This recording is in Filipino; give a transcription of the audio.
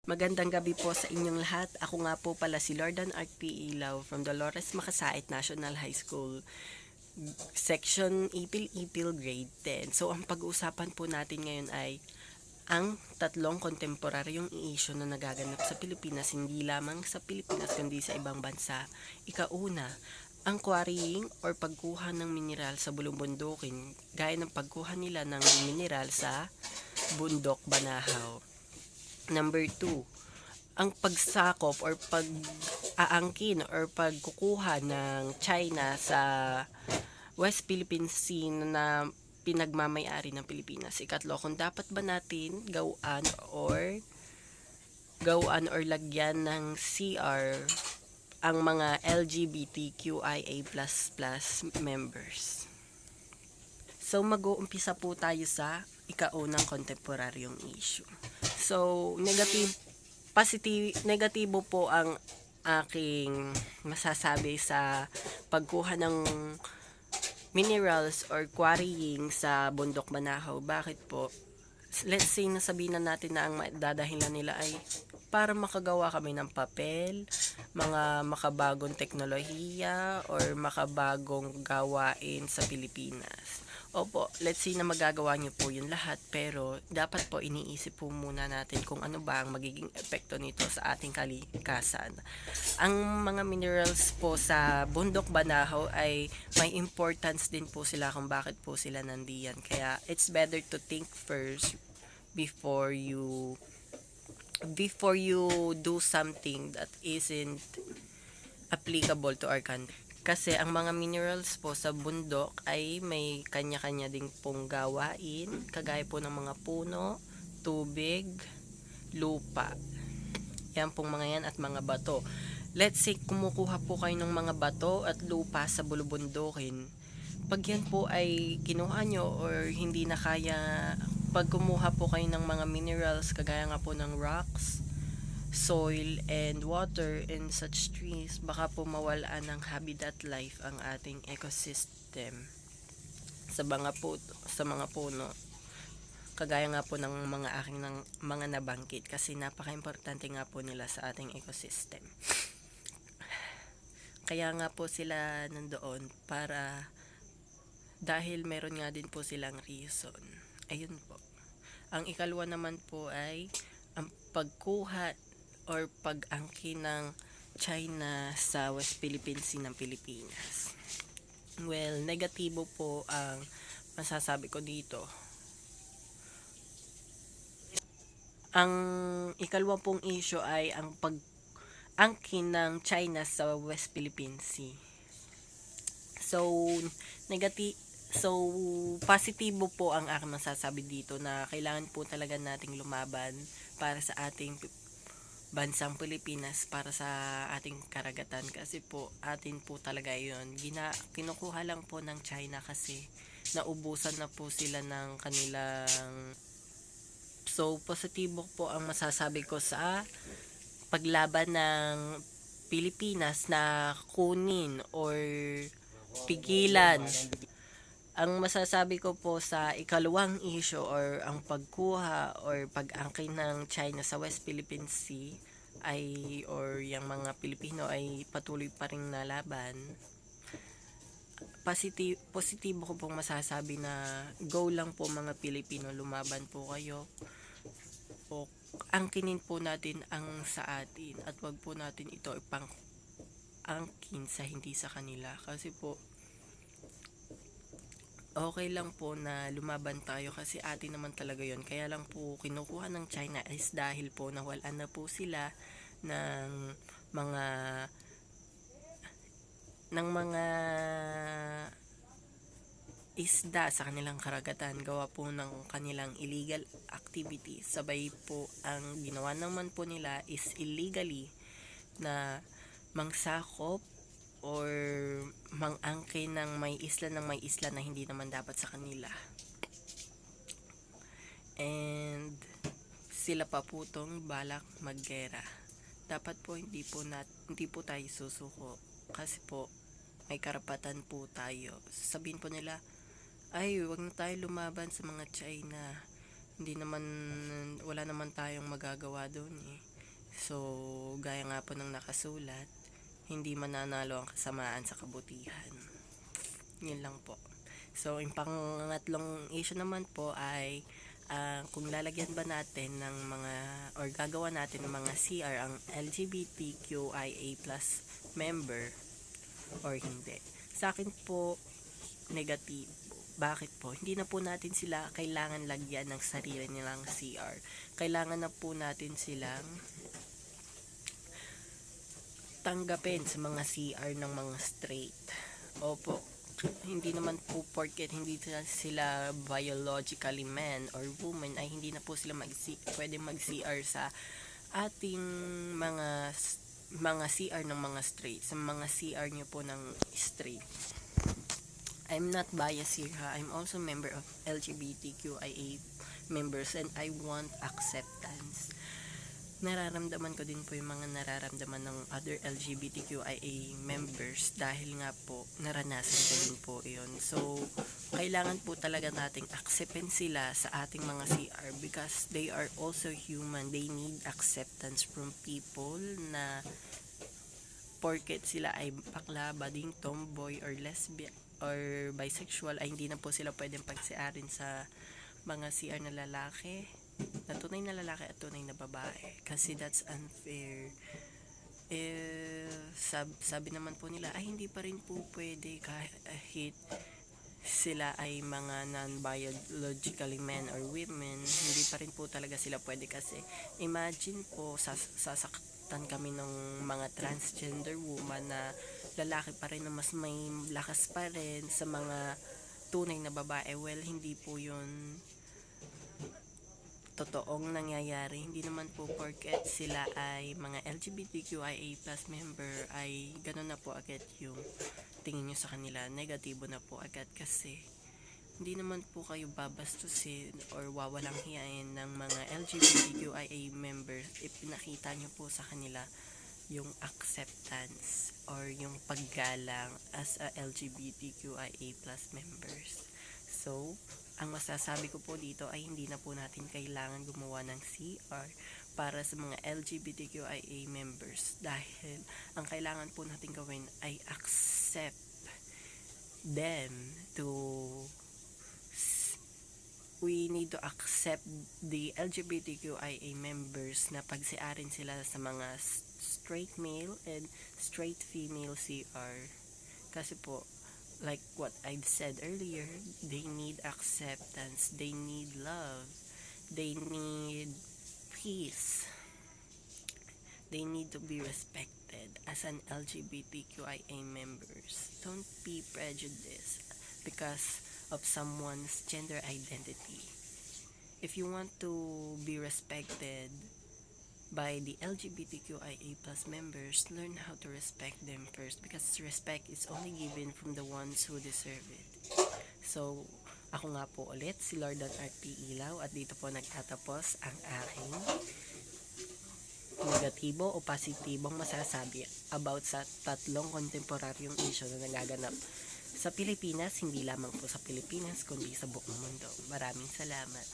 Magandang gabi po sa inyong lahat. Ako nga po pala si Lordan Art P. Ilaw from Dolores Makasait National High School, Section Ipil-Ipil Grade 10. So ang pag-uusapan po natin ngayon ay ang tatlong kontemporaryong issue na nagaganap sa Pilipinas, hindi lamang sa Pilipinas kundi sa ibang bansa. Ikauna, ang quarrying or pagkuha ng mineral sa bulong-bundukin, gaya ng pagkuha nila ng mineral sa bundok Banahaw. Number 2, ang pagsakop or pag-aangkin or pagkukuha ng China sa West Philippine Sea na pinagmamay-ari ng Pilipinas. Ikatlo, kung dapat ba natin gawaan or lagyan ng CR ang mga LGBTQIA++ members. So mag-uumpisa po tayo sa ikaunang kontemporaryong issue. So negatibo po ang aking masasabi sa pagkuha ng minerals or quarrying sa bundok Banahaw. Bakit po? Let's say nasabihin na natin na ang dadahilan nila ay para makagawa kami ng papel, mga makabagong teknolohiya or makabagong gawain sa Pilipinas. Opo, let's say na magagawa niyo po yun lahat, pero dapat po iniisip po muna natin kung ano ba ang magiging epekto nito sa ating kalikasan. Ang mga minerals po sa bundok Banahaw ay may importance din po sila kung bakit po sila nandiyan. Kaya it's better to think first before you do something that isn't applicable to our country. Kasi ang mga minerals po sa bundok ay may kanya-kanya ding pong gawain, kagaya po ng mga puno, tubig, lupa. Yan pong mga yan at mga bato. Let's say kumukuha po kayo ng mga bato at lupa sa bulubundukin. Pag yan po ay kinuha nyo or hindi na kaya, pag kumuha po kayo ng mga minerals, kagaya nga po ng rocks, soil and water and such trees, baka po mawalaan ng habitat life ang ating ecosystem sa mga puno, kagaya nga po ng mga aking mga nabanggit, kasi napaka-importante nga po nila sa ating ecosystem. Kaya nga po sila nandoon dahil meron nga din po silang reason. Ayun po. Ang ikalawa naman po ay ang pagkuha or pag-angkin ng China sa West Philippine Sea ng Pilipinas. Well, negatibo po ang masasabi ko dito. Ang ikalawa pong issue ay ang pag-angkin ng China sa West Philippine Sea. So, positibo po ang aking masasabi dito na kailangan po talaga nating lumaban para sa ating bansang Pilipinas, para sa ating karagatan, kasi po atin po talaga yun. Kinukuha lang po ng China kasi naubusan na po sila ng kanilang. So positibo po ang masasabi ko sa paglaban ng Pilipinas na kunin or pigilan. Ang masasabi ko po sa ikalawang issue or ang pagkuha or pag-angkin ng China sa West Philippine Sea or yung mga Pilipino ay patuloy pa ring nalaban. Positibo ko pong masasabi na go lang po mga Pilipino, lumaban po kayo. O angkinin po natin ang sa atin at wag po natin ito ipang-angkin sa hindi sa kanila, kasi po okay lang po na lumaban tayo kasi atin naman talaga yon. Kaya lang po kinukuha ng China is dahil po nawalan na po sila ng mga isda sa kanilang karagatan, gawa po ng kanilang illegal activities. Sabay po ang ginawa naman po nila is illegally na mangsakop or mang-angkin ng may isla na hindi naman dapat sa kanila. And sila pa po tong balak maggera. Dapat po hindi po tayo susuko, kasi po may karapatan po tayo. Sabihin po nila, ay wag na tayo lumaban sa mga China, wala naman tayong magagawa doon eh. So, gaya nga po ng nakasulat, hindi mananalo ang kasamaan sa kabutihan. Yun lang po. So, yung pangatlong issue naman po ay kung lalagyan ba natin ng mga or gagawa natin ng mga CR ang LGBTQIA+ member or hindi. Sa akin po, negative. Bakit po? Hindi na po natin sila kailangan lagyan ng sarili nilang CR. Kailangan na po natin silang tanggapin sa mga CR ng mga straight. Opo, hindi naman po porket hindi sila biologically man or woman ay hindi na po sila pwede mag-CR sa ating mga CR ng mga straight, sa mga CR nyo po ng straight. I'm not biased here ha. I'm also member of LGBTQIA members and I want acceptance. Nararamdaman ko din po yung mga nararamdaman ng other LGBTQIA members dahil nga po naranasan ko din po yun. So, kailangan po talaga nating acceptin sila sa ating mga CR because they are also human. They need acceptance from people na porket sila ay bakla, bading, tomboy, or lesbian, or bisexual ay hindi na po sila pwedeng pagsiarin sa mga CR na lalaki, na tunay na lalaki at tunay na babae kasi that's unfair. Sabi naman po nila ay hindi pa rin po pwede kahit sila ay mga non-biologically men or women, hindi pa rin po talaga sila pwede kasi imagine po sasaktan kami ng mga transgender woman na lalaki pa rin na mas may lakas pa rin sa mga tunay na babae. Well, hindi po yun totoong nangyayari. Hindi naman po porket sila ay mga LGBTQIA+ member ay gano'n na po agad yung tingin nyo sa kanila. Negatibo na po agad kasi hindi naman po kayo babastusin or wawalang hiyain ng mga LGBTQIA members if pinakita nyo po sa kanila yung acceptance or yung paggalang as a LGBTQIA+ members. So, ang masasabi ko po dito ay hindi na po natin kailangan gumawa ng CR para sa mga LGBTQIA members dahil ang kailangan po natin gawin ay accept them we need to accept the LGBTQIA members na pagsiarin sila sa mga straight male and straight female CR kasi po like what I've said earlier, they need acceptance, they need love, they need peace, they need to be respected as an LGBTQIA members. Don't be prejudiced because of someone's gender identity. If you want to be respected by the LGBTQIA+ members, learn how to respect them first because respect is only given from the ones who deserve it. So, ako nga po ulit, si Lordan RP Ilaw at dito po nagtatapos ang aking negatibo o positibong masasabi about sa tatlong kontemporaryong issue na nagaganap sa Pilipinas, hindi lamang po sa Pilipinas kundi sa buong mundo. Maraming salamat.